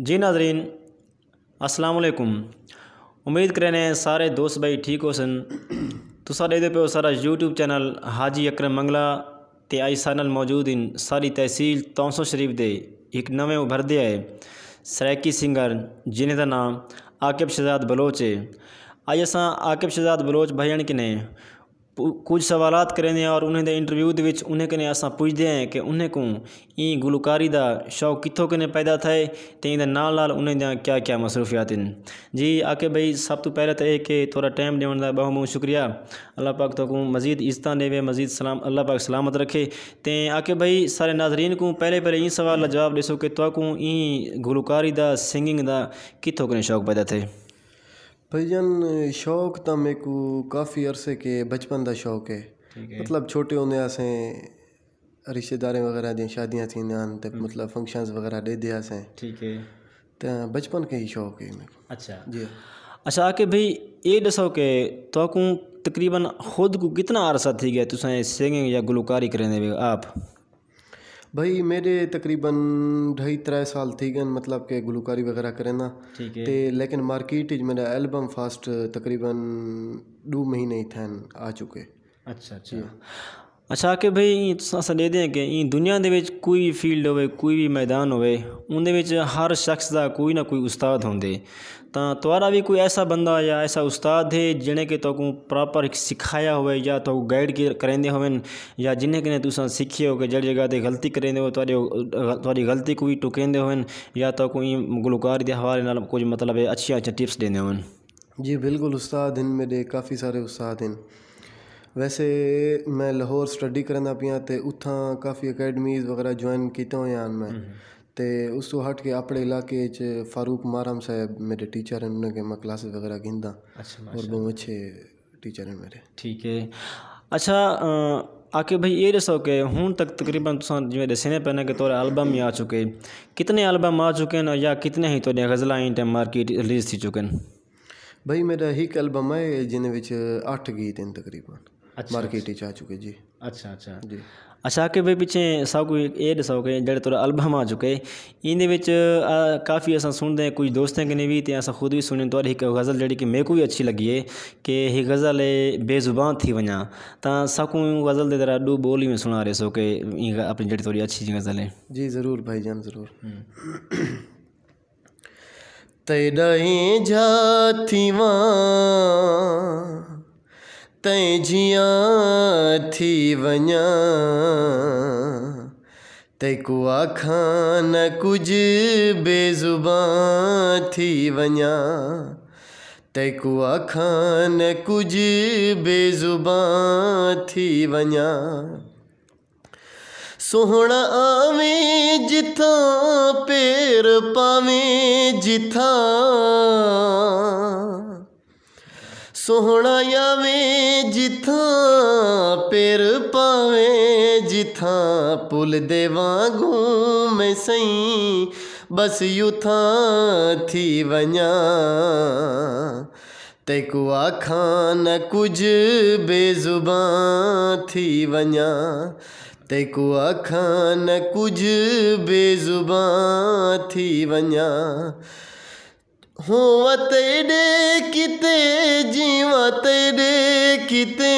जी नाजरीन अस्सलाम वालेकुम। उम्मीद करें सारे दोस्त भाई ठीक हो सन। तुसा दे पे सारा यूट्यूब चैनल हाजी अकरम मंगला ते आई चैनल मौजूद इन सारी तहसील तौंसो शरीफ दे एक नवे उभरदे आए सराकी सिंगर जिन्हें का नाम आकिब शहजाद बलोच है। अज असा आकिब शहजाद बलोच भाईन किने कुछ सवालात करेंगे और उन्हें दे इंटरव्यू दे विच उन्हें कने असा पूछते हैं कि उन्हें को ई गुलकारी दा शौक कितों कने पैदा थे ते इंदे नाल नाल उन्हें दा क्या क्या मसरूफियात हैं। जी आकिब भाई सब तो पहले तो एक कि थोड़ा टाइम देने का बहुत बहुत शुक्रिया। अल्लाह पाक तो को मज़ीद इज्जत देवे मज़ीद सलाम अल्लाह पाक सलामत रखे। ते आकिब भाई सारे नाजरीन को पहले ई सवाल का जवाब दसो कि तो को ई गुलकारी दा सिंगिंग दा कितों कने शौक पैदा थे। भाईजान शौक तो मेरे को काफ़ी अरसे के बचपन का शौक है। मतलब छोटे होंदे असें रिश्तेदारें वगैरह दी शादियां थी ते मतलब फंक्शंस वगैरह दे दिया असें। ठीक है तो बचपन के ही शौक है मेरे को। अच्छा जी अच्छा आके भाई ये दसो कि तो तकरीबन खुद को कितना अरसा थी गया तुसें सिंगिंग या गुलकारी करें आप। भाई मेरे तकरीबन 2.5-3 साल थी गए मतलब के गुलकारी वगैरह करें ना। ठीक है ते लेकिन मार्केट मेरा एल्बम फास्ट तकरीबन 2 महीने ही थे आ चुके। अच्छा अच्छा अच्छा कि भाई अस दे दें कि दुनिया दे विच कोई फील्ड होवे कोई भी मैदान होवे उनदे विच हर शख्स का कोई ना कोई उस्ताद होंदे। तो तुम्हारा भी कोई ऐसा बंदा या ऐसा उस्ताद है जिन्हें कि तो प्रॉपर सिखाया होवे या तो गाइड करेंदे होवन या जिन्हें कि तुसा सीखे हो कि जड़ी जगह ते गलती करेंदे हो तुहाडी गलती को भी टुकेंदे होवन या तो कोई गुलकार के हवाले नाल कुछ मतलब है अच्छी अच्छी टिप्स देंदे होवन। जी बिल्कुल उस्ताद हैं मेरे काफ़ी सारे उस्ताद हैं। वैसे मैं लाहौर स्टडी करना पिया तो उत्थां काफ़ी अकैडमीज़ वगैरह ज्वाइन किते हुए हैं मैं। तो उस तो हट के अपने इलाके च फारूक मारम साहब मेरे टीचर हैं उन्हें मैं क्लासेस वगैरह गिनदा। अच्छा और बहुत अच्छे टीचर हैं मेरे। ठीक है अच्छा आके भाई ये दसो कि हूँ तक तकरीबन जिवें दसने पैने कि तोरे एल्बम ही आ चुके कितने एल्बम आ चुके हैं या कितने ही तो गज़लां इन टाइम मार्केट रिलीज़ थी चुके हैं। भाई मेरा एक एल्बम है जिन्हें 8 गीत हैं तकरीबन। अच्छा मार्केट आ चुके जी। अच्छा अच्छा जी अच्छा कि भाई पिछे सब कोई ये दसो कि जेह्ड़े तोरा एल्बम आ चुके इंदे विच काफ़ी अस सुनते हैं कुछ दोस्तें कन्नै भी ते अस खुद भी सुनी तुहाडी एक गज़ल जेह्ड़ी कि मेरे को भी अच्छी लगी है कि ये गज़ल है बेजुबान थी वञा तो सकूँ गज़ल दे जरा दो बोल ही में सुना रहे सो कि अपनी जेह्ड़ी थोड़ी अच्छी गज़ल है। जी ज़रूर भाईजान ज़रूर। तैं जाती तैं जिया थी वञा तैको आखा न कुछ बेजुबान थी वञा तैको आखा न कुछ बेजुबान थी वञा सोहना आवें जिथा पैर पावें जिथा सोहना आवें जिथा पैर पावें जिथा पुल देवांगू मैं सही बस यूथा थी वञा तैको आखा न कुछ बेजुबान थी वञा तैको आखा न कुछ बेजुबान थी वञा होवा तेरे किते जीवा तेरे किते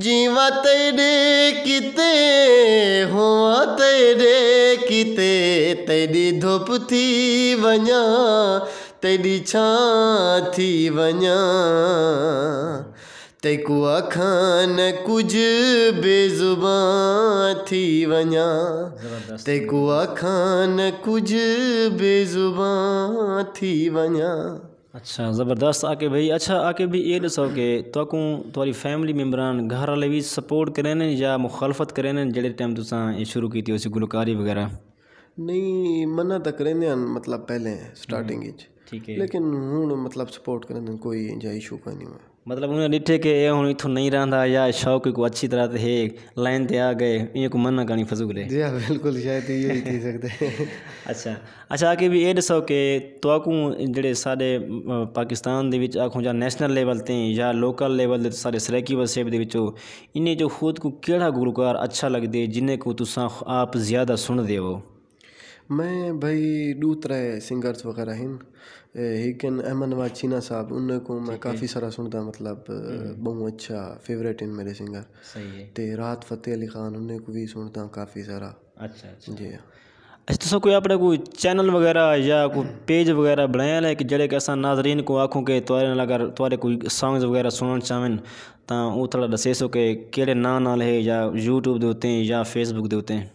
जीवा तेरे किते होवा तेरे किते तेरी धुप थी वञा तेरी छां थी वञा तैको आखा न कुछ बेजुबान थी वञा तैको आखा न कुछ बेजुबान थी वञा। अच्छा ज़बरदस्त आके भाई अच्छा आके भी ये दसो कि तो तुम्हारी फैमिली मेम्बरान घर वाले भी सपोर्ट करें या मुखालफत करें जेह्ड़े टाइम तुसां शुरू की थी उस गुलकारी वगैरह। नहीं मना तो करें मतलब पहले स्टार्टिंग ठीक है लेकिन हूँ मतलब सपोर्ट करें कोई जा इशू का नहीं हुआ। मतलब उन्हें डिठे कि ये हुण इत्थों नहीं रहा या शौक को अच्छी तरह से है लाइन ते आ गए ये को मना करनी फजूल है। जी हाँ बिल्कुल शायद ये ही थी सकते। अच्छा अच्छा आगे भी ये दसो कि तुहाकू जेह्ड़े साढ़े पाकिस्तान दे विच आखूं जां नेशनल लेवल ते या लोकल लेवल दे साढ़े सराकी वसेब दे विचों इन्हें जो खुद को केड़ा गुलकार अच्छा लगदे जिन्हें को तुसां आप ज़्यादा सुनदे हो। मैं भाई दूसरे सिंगर्स वगैरह हैं लेकिन अहमद नवाज चीना साहब उनको मैं काफ़ी सारा सुनता मतलब बहुत अच्छा फेवरेट इन मेरे सिंगर। सही है। ते राहत फ़तेह अली खान उनको भी सुनता काफ़ी सारा। अच्छा अच्छा जी अच्छा तुसा कोई अपना कोई चैनल वगैरह या कोई पेज वगैरह बनाया है कि जेह्ड़े कि असां नाजरीन को आखूं कि तुआरे नाल अगर तुआरे कोई सॉन्ग्स वगैरह सुनना चाहें तां वो थोड़ा दस्से सो कि केड़े नां नाल है या यूट्यूब दे उत्ते या फेसबुक दे उत्ते।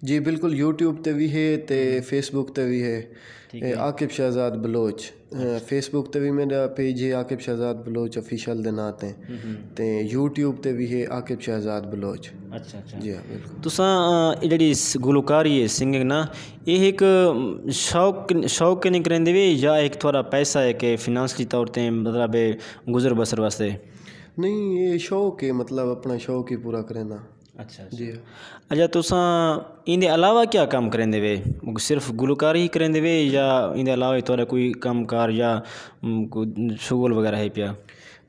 जी बिल्कुल यूट्यूब ते भी है ते फेसबुक ते भी है। आकिब शहजाद बलोच फेसबुक ते भी मेरा पेज है आकिब शहजाद बलोच ऑफिशियल दे नां ते यूट्यूब ते भी है आकिब शहजाद बलोच। अच्छा अच्छा जी हाँ बिल्कुल। तुसां एह् जेह्ड़ी गुलकारी है सिंगिंग ना एह् इक शौक कन्नै करेंदे वे या इक थुआढ़ा पैसा है कि फिनांशली तौर ते मतलब गुजर बसर वास्ते। नहीं ये शौक है मतलब अपना शौक ही पूरा करना। अच्छा अच्छा जी अच्छा तुसां इंदे अलावा क्या कम्म करेंदे वे सिर्फ गुलकारी ही करेंदे वे या इंदे अलावा थुआढ़ा कोई कम्म कार या कोई शुगल वगैरह है पिया।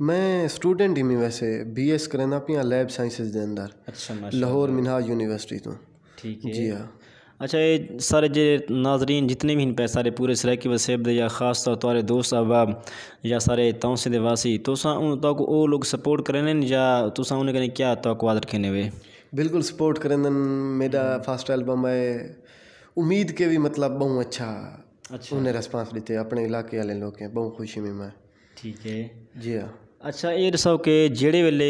मैं स्टूडेंट ही मैं वैसे BS करना पिया लैब साइंसिस के अंदर अच्छा लाहौर माशाल्लाह मिनहाज यूनिवर्सिटी तो। ठीक है। जी हाँ अच्छा ये सारे जे नाजरीन जितने भी हैं सारे पूरे सराकी वसेब दे या ख़ास तौर तुआरे दोस्त अहबाब या सारे तौंसे दे वासी तुसां तो वो लोग सपोर्ट करें या तुसां उन्हें कने क्या तो आदर खेने वे। बिल्कुल सपोर्ट करें मेरा फर्स्ट एल्बम है उम्मीद के भी मतलब बहुत अच्छा अच्छा उन्हें रिस्पांस देते अपने इलाके वाले लोग हैं बहुत खुशी में मैं। ठीक है। जी हाँ अच्छा ये दसो कि जेह्ड़े वेले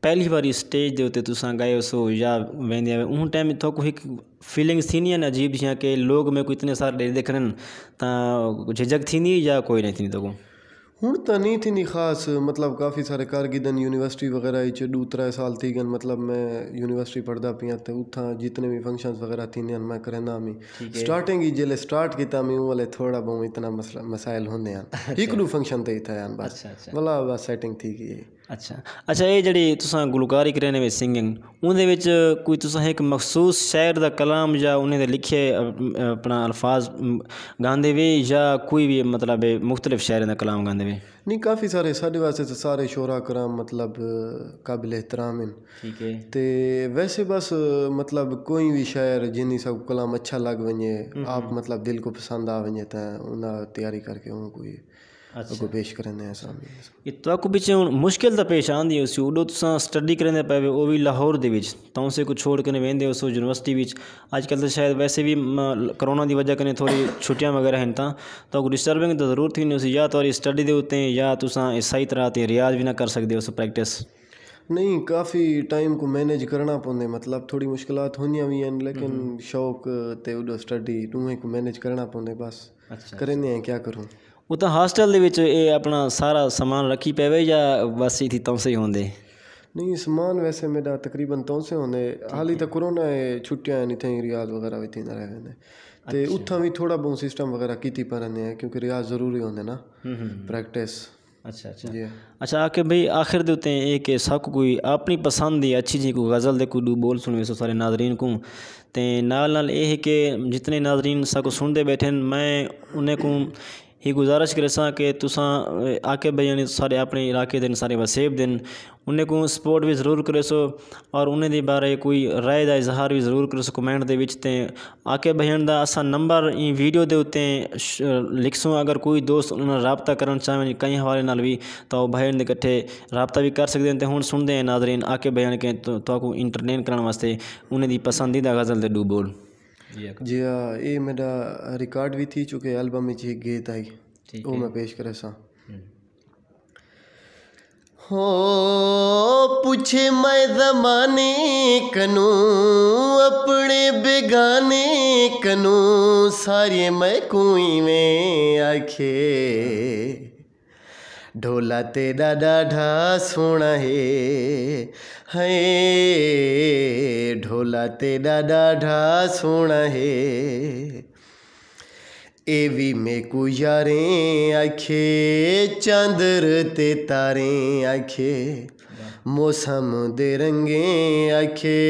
पहली बारी स्टेज दे उत्ते तुसां गाए सो या वेंदे उन टाइम तो एक फीलिंग्स थी नहीं है अजीब जियां कि लोग मेरे को इतने सारे देखने तां झिझक थी या कोई नहीं थी तो हूँ तो नहीं थी नहीं खास मतलब काफ़ी सारे कारगिदन यूनिवर्सिटी वगैरह 2-3 साल थी गन मतलब मैं यूनिवर्सिटी पढ़दा पिया तो उतना जितने भी फंक्शंस वगैरह थी मैं करना मी स्टार्टिंग ही जेले स्टार्ट किया मैं वाले थोड़ा बहुत इतना मसाइल होंदे हैं एक दो फंक्शन ते ही था बस अच्छा अच्छा वाला बस सेटिंग थी कि अच्छा अच्छा ये जेह्ड़ी तुसां गुलकारी करने में सिंगिंग उंदे विच कोई तुसां एक मखसूस शायर दा कलाम या उन्हें दे लिखे अपना अल्फाज गांदे वे या कोई भी मतलब मुख्तलिफ शायरें दा कलाम गांदे वे। नहीं काफ़ी सारे साढ़े वास्ते तो सारे शोरा कराम मतलब काबिल एहतराम हैं। ठीक है। ते वैसे बस मतलब कोई भी शायर जिन्नी सब कलाम अच्छा लग वञे आप मतलब दिल को पसंद आ वञे तो उन्हें तैयारी करके उन कोई अच्छा पेश करने हैं सामने। ये तो पिछ मुश्किल तो पेश आंदी उस उडो तुसां स्टडी करेंदे पे वो भी लाहौर दे विच तो से कुछ छोड़ के वेंदे उस यूनिवर्सिटी विच आजकल तो शायद वैसे भी कोरोना की वजह कने थोड़ी छुट्टियां वगैरह हैं तो डिस्टर्बिंग तो जरूर थी उस या तो स्टडी दे उत्ते या तुसां सही तरह ते रियाज भी ना कर सकते उस प्रैक्टिस। नहीं काफ़ी टाइम को मैनेज करना पौंदे मतलब थोड़ी मुश्किलात होंदियां भी हैं लेकिन शौक ते उडो स्टडी दोवें को मैनेज करना पौंदे बस अच्छा करेंदे हैं क्या करूँ। वो तो हॉस्टल दे विच ये अपना सारा सामान रखी पेवे या बस ही थी तो से ही होंदे। नहीं सामान वैसे मेरा तकरीबन तो से होंदे हाल ही तक कोरोना छुट्टियां नहीं थी रियाज वगैरह भी थी रहे ते उत्थां भी थोड़ा बहुत सिस्टम वगैरह की पर हैं क्योंकि रियाज ज़रूरी होंदे ना प्रैक्टिस। अच्छा अच्छा जी अच्छा आके भाई आखिर दे उत्ते एक सब कोई अपनी पसंद दी अच्छी जी कोई गज़ल दे कोई दो बोल सुनवे सो सारे नाजरीन को ते नाल ये है कि जितने नाजरीन सब सुनते बैठे मैं उन्हें को ही गुजारिश करे सा कि तुसां आके भाई सारे अपने इलाके दिन सारे वसेब दिन उन्हें को सपोर्ट भी ज़रूर करे सो और उन्हें दे बारे कोई राय का इजहार भी ज़रूर करे सो कमेंट दे विच ते आके बहन दा असा नंबर वीडियो दे उत्ते लिखसों अगर कोई दोस्त उन्हें रबता करना चाहें कई हवाले नाल भी तो बहन दे कट्ठे रबता भी कर सकते हैं तो हुण सुनते हैं नाजरीन आके बहन के तो इंटरटेन करने वास्ते उन्हें दी पसंदीदा गज़ल दे दो बोल। जी हाँ ये मेरा रिकॉर्ड भी थी चुके एल्बम में एक गीत आई वो मैं पेश करे सा। हो पूछे मैं ज़माने कनू अपने बेगाने कनू सारे मैं कोई में आखे ढोला तेरा डाढ़ा सोना है ढोला तेरा डाढ़ा सोना है ए भी में को यारें आखे चांदर ते तारें आखे मौसम दे रंगे आखे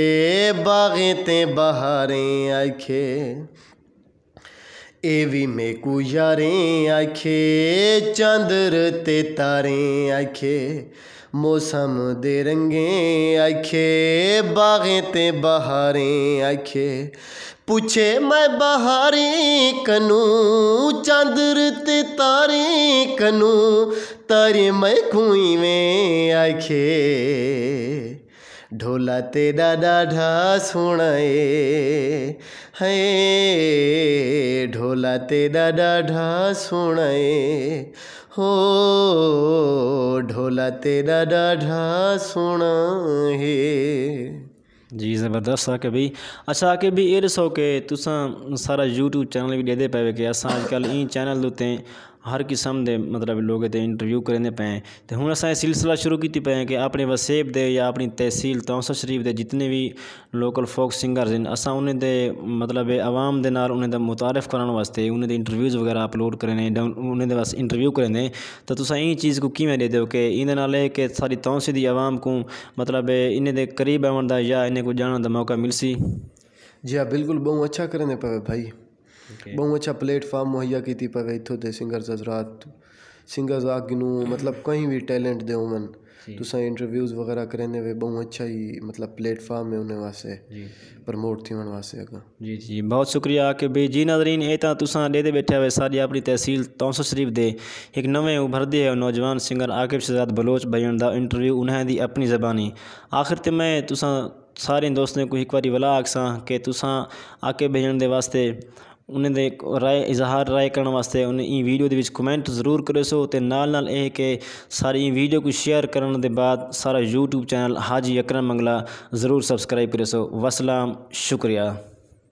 बागें ते बहारें आखे ए भी में को यारें आखे चांदर ते तारें आखे मौसम दे रंगे आखे बागें ते बहारें आखे पूछे मैं बहारी कनू चांदर ते तारी कनू तारी मैं खुई में आखे ढोला तेरा डाढ़ा सुनाए है ढोला तेरा डाढ़ा सुनाए हो ढोला तेरा डाढ़ा सुना है। जी ज़बरदस्त आके भाई। अच्छा आके भी ये दसो कि तुसां सारा यूट्यूब चैनल भी देते पे कि असां अजकल इन चैनल उत्ते हर किस्म के मतलब लोग ते इंटरव्यू करेंदे पे तो हुण असां सिलसिला शुरू कीती पे कि अपने वसेब दे या अपनी तहसील तौसा शरीफ दे जितने भी लोकल फोक सिंगर्स हैं असां उन्हें दे मतलब आवाम दे नाल उन्हें दा मुतारफ़ कराने वास्ते उन्हें दे इंटरव्यूज़ वगैरह अपलोड करने उन्हें दे बस इंटरव्यू करने तो तुसां इन चीज़ को किवें दे दो कि इहदे नाल है कि सारी तौसी दी आवाम को मतलब इन्हें दे करीब आवन दा या इन्हें को जानने दा मौका मिलसी। जी हाँ बिल्कुल बहुत अच्छा करने पवे भाई बहुत अच्छा प्लेटफार्म मुहैया की पवे इत्थों दे सिंगर्स हजरात सिंगर्स आगिनू मतलब कहीं भी टैलेंट दे उमन तुसा इंटरव्यूज़ वगैरह करने वे बहुत अच्छा ही मतलब प्लेटफार्म है उन्हें वास्ते प्रमोट थी वास्ते अगर जी जी बहुत शुक्रिया कि भाई जी नाज़रीन ये तो तुसां दे बैठे हुए सारी अपनी तहसील तौसा शरीफ दे एक नवे उभरदे नौजवान सिंगर आकिब शहजाद बलोच भाई दा इंटरव्यू उन्हें दी अपनी ज़बानी आखिर ते मैं तुसां सारे दोस्तों को एक बार वला आखसां कि तुसां आकिब भेजण दे वास्ते उन्हें दे राय इजहार राय करने वास्ते उन्हें ई वीडियो दे विच कमेंट ज़रूर करे सो ते नाल ये कि सारी वीडियो को शेयर करने दे बाद सारा यूट्यूब चैनल हाजी अकरम मंगला ज़रूर सब्सक्राइब करे सो। वसलाम शुक्रिया।